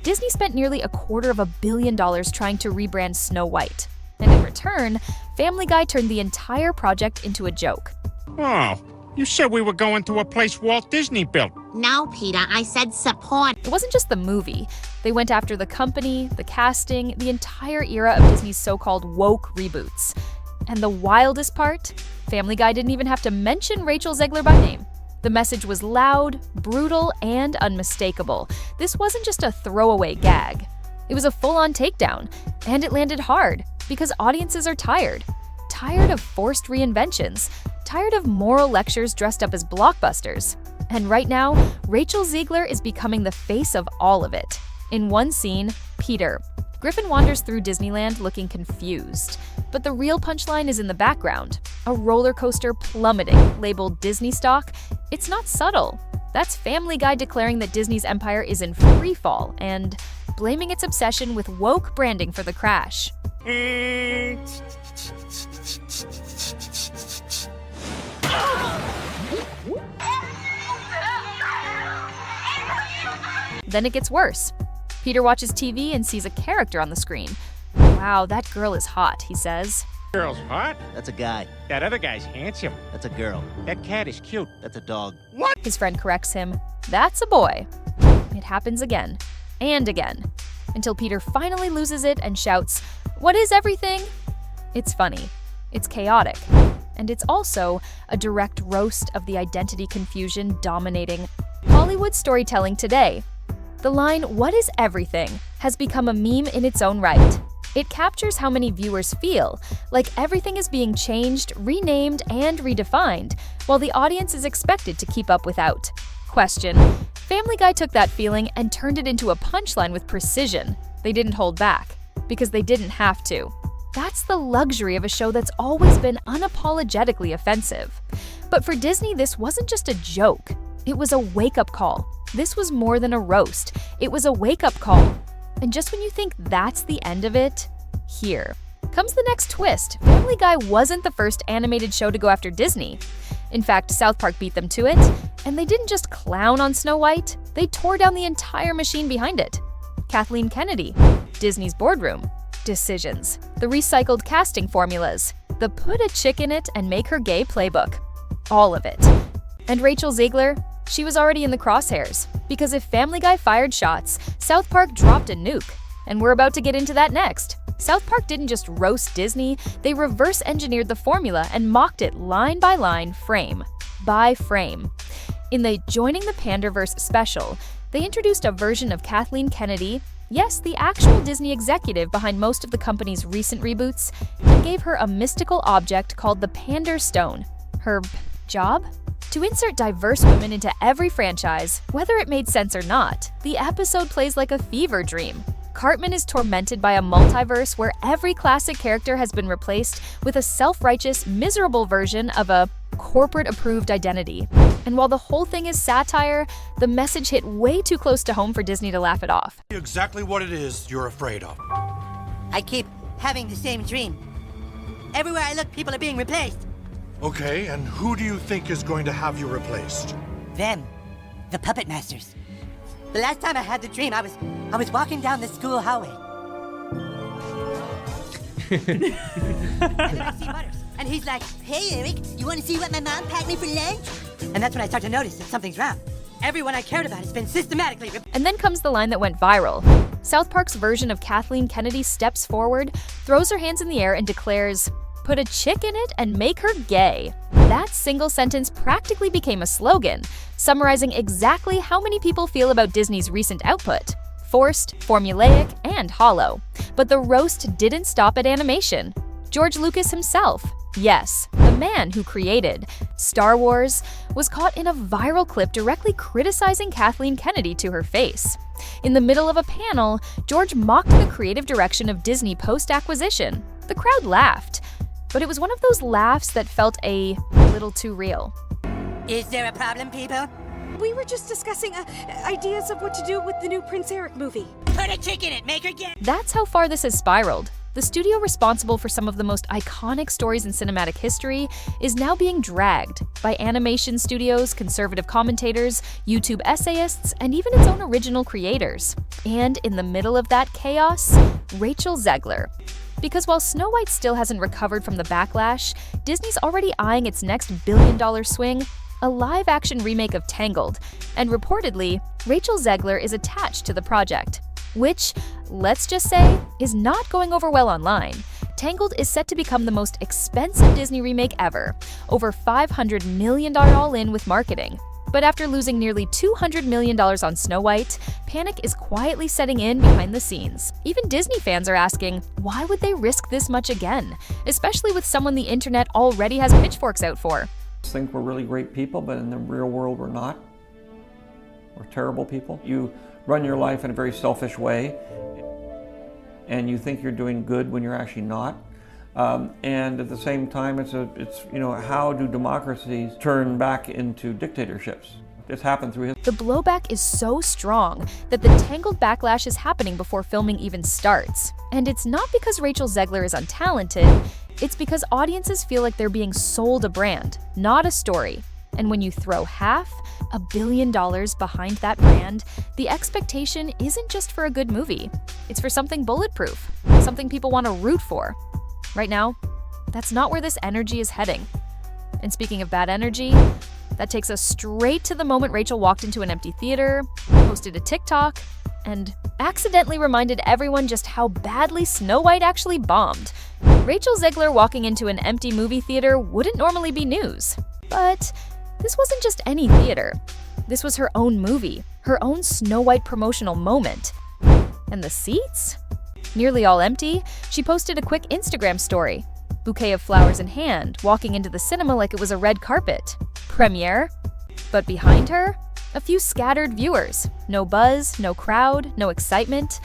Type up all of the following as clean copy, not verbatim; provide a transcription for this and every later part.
Disney spent nearly $250 million trying to rebrand Snow White. And in return, Family Guy turned the entire project into a joke. Oh, you said we were going to a place Walt Disney built. No, Peter, I said support. It wasn't just the movie. They went after the company, the casting, the entire era of Disney's so-called woke reboots. And the wildest part? Family Guy didn't even have to mention Rachel Zegler by name. The message was loud, brutal, and unmistakable. This wasn't just a throwaway gag. It was a full-on takedown, and it landed hard because audiences are tired. Tired of forced reinventions, tired of moral lectures dressed up as blockbusters. And right now, Rachel Zegler is becoming the face of all of it. In one scene, Peter. Griffin wanders through Disneyland looking confused. But the real punchline is in the background. A roller coaster plummeting, labeled Disney stock. It's not subtle. That's Family Guy declaring that Disney's empire is in free fall and blaming its obsession with woke branding for the crash. Then it gets worse. Peter watches TV and sees a character on the screen. Wow, that girl is hot, he says. Girl's hot? That's a guy. That other guy's handsome. That's a girl. That cat is cute. That's a dog. What? His friend corrects him. That's a boy. It happens again and again, until Peter finally loses it and shouts, "What is everything?" It's funny, it's chaotic, and it's also a direct roast of the identity confusion dominating Hollywood storytelling today. The line, "What is everything?" has become a meme in its own right. It captures how many viewers feel, like everything is being changed, renamed, and redefined, while the audience is expected to keep up without. Question: Family Guy took that feeling and turned it into a punchline with precision. They didn't hold back, because they didn't have to. That's the luxury of a show that's always been unapologetically offensive. But for Disney, this wasn't just a joke. It was a wake-up call. This was more than a roast. It was a wake-up call. And just when you think that's the end of it, here comes the next twist. Family Guy wasn't the first animated show to go after Disney. In fact, South Park beat them to it, and they didn't just clown on Snow White, they tore down the entire machine behind it. Kathleen Kennedy, Disney's boardroom, decisions, the recycled casting formulas, the put a chick in it and make her gay playbook. All of it. And Rachel Zegler, she was already in the crosshairs, because if Family Guy fired shots, South Park dropped a nuke. And we're about to get into that next. South Park didn't just roast Disney, they reverse-engineered the formula and mocked it line by line, frame by frame. In the Joining the Panderverse special, they introduced a version of Kathleen Kennedy, yes, the actual Disney executive behind most of the company's recent reboots, and gave her a mystical object called the Pander Stone. Her job? To insert diverse women into every franchise, whether it made sense or not, the episode plays like a fever dream. Cartman is tormented by a multiverse where every classic character has been replaced with a self-righteous, miserable version of a corporate-approved identity. And while the whole thing is satire, the message hit way too close to home for Disney to laugh it off. Exactly what it is you're afraid of. I keep having the same dream. Everywhere I look, people are being replaced. Okay, and who do you think is going to have you replaced? Them. The puppet masters. The last time I had the dream, I was walking down the school hallway. And I see Butters. And he's like, "Hey, Eric, you want to see what my mom packed me for lunch?" And that's when I start to notice that something's wrong. Everyone I cared about has been systematically And then comes the line that went viral. South Park's version of Kathleen Kennedy steps forward, throws her hands in the air, and declares, "Put a chick in it and make her gay." That single sentence practically became a slogan, summarizing exactly how many people feel about Disney's recent output. Forced, formulaic, and hollow. But the roast didn't stop at animation. George Lucas himself, yes, the man who created Star Wars, was caught in a viral clip directly criticizing Kathleen Kennedy to her face. In the middle of a panel, George mocked the creative direction of Disney post-acquisition. The crowd laughed. But it was one of those laughs that felt a little too real. Is there a problem, people? We were just discussing ideas of what to do with the new Prince Eric movie. Put a chick in it, make her gay. That's how far this has spiraled. The studio responsible for some of the most iconic stories in cinematic history is now being dragged by animation studios, conservative commentators, YouTube essayists, and even its own original creators. And in the middle of that chaos, Rachel Zegler. Because while Snow White still hasn't recovered from the backlash, Disney's already eyeing its next billion-dollar swing, a live-action remake of Tangled, and reportedly, Rachel Zegler is attached to the project, which, let's just say, is not going over well online. Tangled is set to become the most expensive Disney remake ever, over $500 million all-in with marketing. But after losing nearly $200 million on Snow White, panic is quietly setting in behind the scenes. Even Disney fans are asking, why would they risk this much again? Especially with someone the internet already has pitchforks out for. Think we're really great people, but in the real world we're not. We're terrible people. You run your life in a very selfish way, and you think you're doing good when you're actually not. And at the same time, it's how do democracies turn back into dictatorships? It's happened through history. The blowback is so strong that the Tangled backlash is happening before filming even starts. And it's not because Rachel Zegler is untalented, it's because audiences feel like they're being sold a brand, not a story. And when you throw $500 million behind that brand, the expectation isn't just for a good movie. It's for something bulletproof, something people want to root for. Right now, that's not where this energy is heading. And speaking of bad energy, that takes us straight to the moment Rachel walked into an empty theater, posted a TikTok, and accidentally reminded everyone just how badly Snow White actually bombed. Rachel Zegler walking into an empty movie theater wouldn't normally be news. But this wasn't just any theater. This was her own movie, her own Snow White promotional moment. And the seats? Nearly all empty, she posted a quick Instagram story. Bouquet of flowers in hand, walking into the cinema like it was a red carpet. Premiere? But behind her, a few scattered viewers. No buzz, no crowd, no excitement.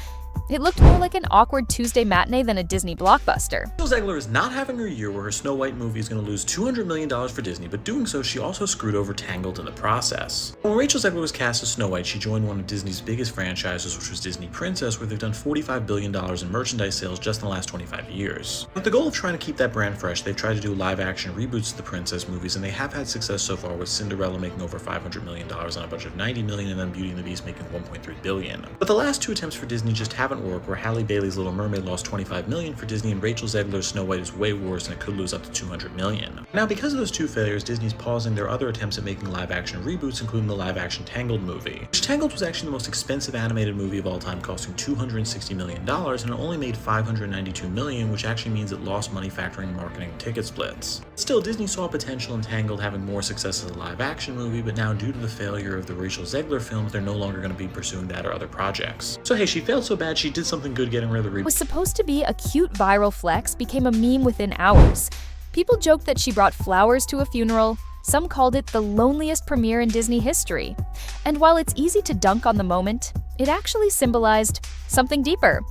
It looked more like an awkward Tuesday matinee than a Disney blockbuster. Rachel Zegler is not having her year where her Snow White movie is going to lose $200 million for Disney, but doing so, she also screwed over Tangled in the process. When Rachel Zegler was cast as Snow White, she joined one of Disney's biggest franchises, which was Disney Princess, where they've done $45 billion in merchandise sales just in the last 25 years. With the goal of trying to keep that brand fresh, they've tried to do live-action reboots of the Princess movies, and they have had success so far, with Cinderella making over $500 million on a budget of $90 million, and then Beauty and the Beast making $1.3 billion. But the last two attempts for Disney just haven't worked, where Halle Bailey's Little Mermaid lost $25 million for Disney, and Rachel Zegler's Snow White is way worse and it could lose up to $200 million. Now, because of those two failures, Disney's pausing their other attempts at making live-action reboots, including the live-action Tangled movie. Which Tangled was actually the most expensive animated movie of all time, costing $260 million, and it only made $592 million, which actually means it lost money factoring marketing and ticket splits. Still, Disney saw potential in Tangled having more success as a live-action movie, but now due to the failure of the Rachel Zegler films, they're no longer going to be pursuing that or other projects. So hey, she failed so bad, she did something good getting rid of the reboot. Was supposed to be a cute viral flex became a meme within hours. People joked that she brought flowers to a funeral. Some called it the loneliest premiere in Disney history. And while it's easy to dunk on the moment, it actually symbolized something deeper.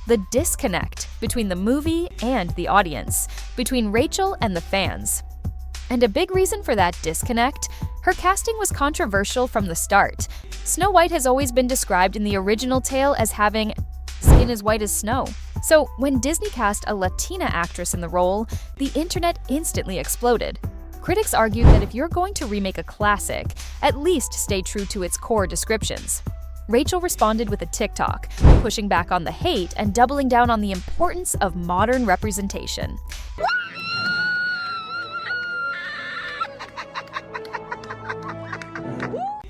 The disconnect between the movie and the audience, between Rachel and the fans. And a big reason for that disconnect, her casting was controversial from the start. Snow White has always been described in the original tale as having skin as white as snow. So when Disney cast a Latina actress in the role, the internet instantly exploded. Critics argued that if you're going to remake a classic, at least stay true to its core descriptions. Rachel responded with a TikTok, pushing back on the hate and doubling down on the importance of modern representation.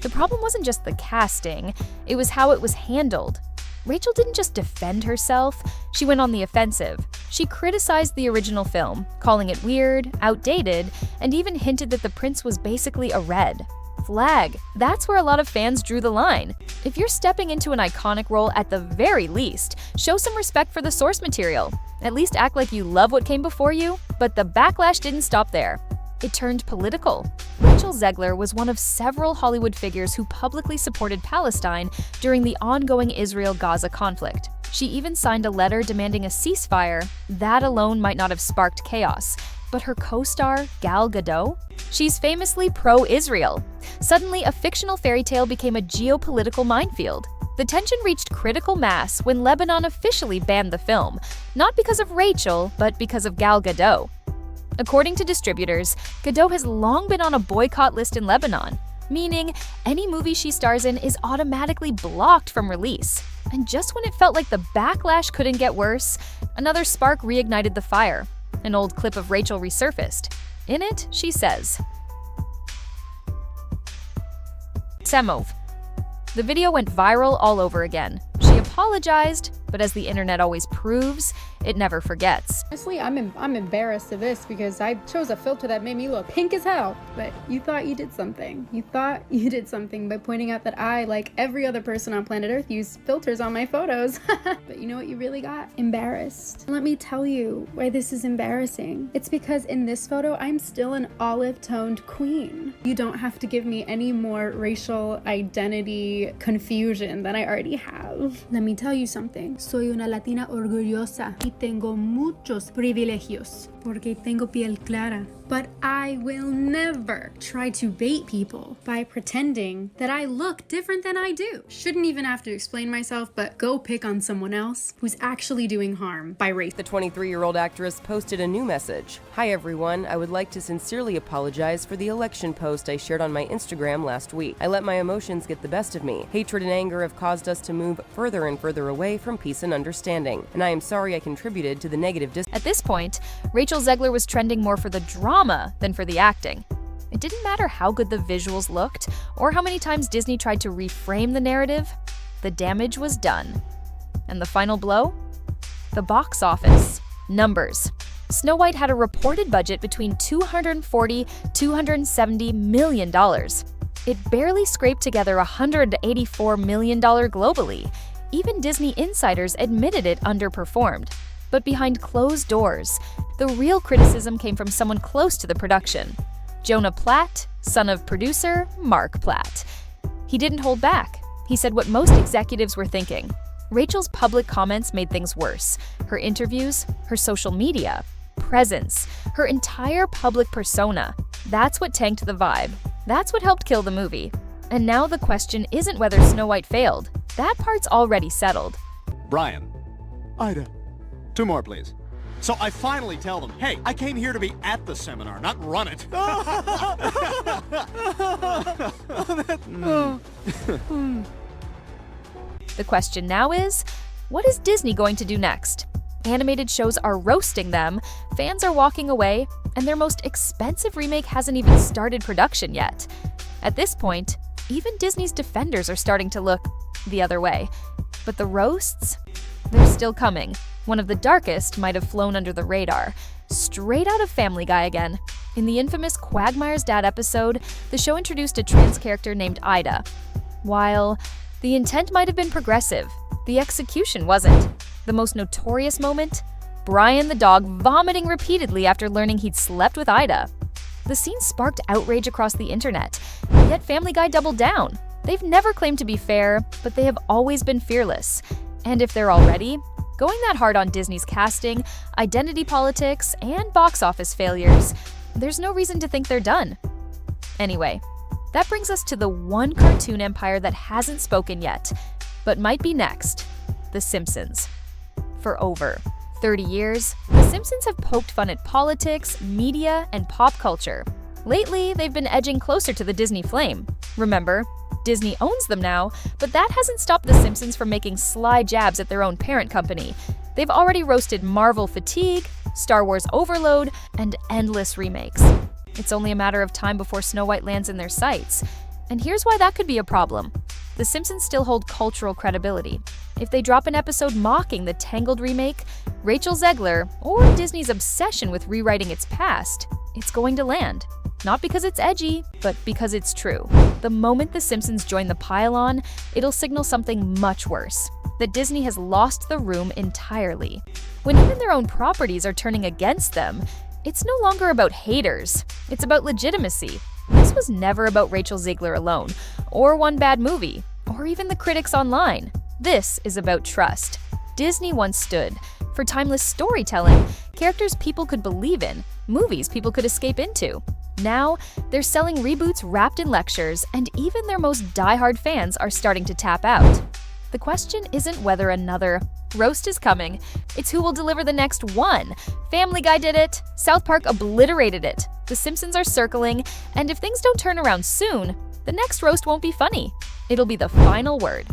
The problem wasn't just the casting, it was how it was handled. Rachel didn't just defend herself, she went on the offensive. She criticized the original film, calling it weird, outdated, and even hinted that the prince was basically a red flag. That's where a lot of fans drew the line. If you're stepping into an iconic role, at the very least, show some respect for the source material. At least act like you love what came before you. But the backlash didn't stop there. It turned political. Rachel Zegler was one of several Hollywood figures who publicly supported Palestine during the ongoing Israel-Gaza conflict. She even signed a letter demanding a ceasefire. That alone might not have sparked chaos. But her co-star, Gal Gadot? She's famously pro-Israel. Suddenly, a fictional fairy tale became a geopolitical minefield. The tension reached critical mass when Lebanon officially banned the film, not because of Rachel, but because of Gal Gadot. According to distributors, Gadot has long been on a boycott list in Lebanon, meaning any movie she stars in is automatically blocked from release. And just when it felt like the backlash couldn't get worse, another spark reignited the fire. An old clip of Rachel resurfaced. In it, she says, Semov. The video went viral all over again. She apologized, but as the internet always proves, it never forgets. Honestly, I'm embarrassed of this because I chose a filter that made me look pink as hell. But you thought you did something. You thought you did something by pointing out that I, like every other person on planet Earth, use filters on my photos. But you know what you really got? Embarrassed. Let me tell you why this is embarrassing. It's because in this photo, I'm still an olive-toned queen. You don't have to give me any more racial identity confusion than I already have. Let me tell you something. Soy una latina orgullosa y tengo muchos privilegios porque tengo piel clara. But I will never try to bait people by pretending that I look different than I do. Shouldn't even have to explain myself, but go pick on someone else who's actually doing harm by race. The 23-year-old actress posted a new message. Hi everyone, I would like to sincerely apologize for the election post I shared on my Instagram last week. I let my emotions get the best of me. Hatred and anger have caused us to move further and further away from peace and understanding, and I am sorry I contributed to the negative At this point, Rachel Zegler was trending more for the drama than for the acting. It didn't matter how good the visuals looked or how many times Disney tried to reframe the narrative, the damage was done. And the final blow? The box office. Numbers. Snow White had a reported budget between $240–270 million. It barely scraped together $184 million globally. Even Disney insiders admitted it underperformed. But behind closed doors, the real criticism came from someone close to the production. Jonah Platt, son of producer Mark Platt. He didn't hold back. He said what most executives were thinking. Rachel's public comments made things worse. Her interviews, her social media, presence, her entire public persona. That's what tanked the vibe. That's what helped kill the movie. And now the question isn't whether Snow White failed. That part's already settled. Brian. Ida. 2 more, please. So I finally tell them, hey, I came here to be at the seminar, not run it. The question now is, what is Disney going to do next? Animated shows are roasting them, fans are walking away, and their most expensive remake hasn't even started production yet. At this point, even Disney's defenders are starting to look the other way. But the roasts? They're still coming. One of the darkest might have flown under the radar. Straight out of Family Guy again. In the infamous Quagmire's Dad episode, the show introduced a trans character named Ida. While the intent might have been progressive, the execution wasn't. The most notorious moment? Brian the dog vomiting repeatedly after learning he'd slept with Ida. The scene sparked outrage across the internet, yet Family Guy doubled down. They've never claimed to be fair, but they have always been fearless. And if they're already going that hard on Disney's casting, identity politics, and box office failures, there's no reason to think they're done. Anyway, that brings us to the one cartoon empire that hasn't spoken yet, but might be next: The Simpsons. For over 30 years, The Simpsons have poked fun at politics, media, and pop culture. Lately, they've been edging closer to the Disney flame. Remember, Disney owns them now, but that hasn't stopped The Simpsons from making sly jabs at their own parent company. They've already roasted Marvel fatigue, Star Wars overload, and endless remakes. It's only a matter of time before Snow White lands in their sights. And here's why that could be a problem. The Simpsons still hold cultural credibility. If they drop an episode mocking the Tangled remake, Rachel Zegler, or Disney's obsession with rewriting its past, it's going to land. Not because it's edgy, but because it's true. The moment The Simpsons join the pile-on, it'll signal something much worse: that Disney has lost the room entirely. When even their own properties are turning against them, it's no longer about haters, it's about legitimacy. This was never about Rachel Zegler alone, or one bad movie, or even the critics online. This is about trust. Disney once stood for timeless storytelling, characters people could believe in, movies people could escape into. Now, they're selling reboots wrapped in lectures, and even their most die-hard fans are starting to tap out. The question isn't whether another roast is coming, it's who will deliver the next one. Family Guy did it, South Park obliterated it, The Simpsons are circling, and if things don't turn around soon, the next roast won't be funny. It'll be the final word.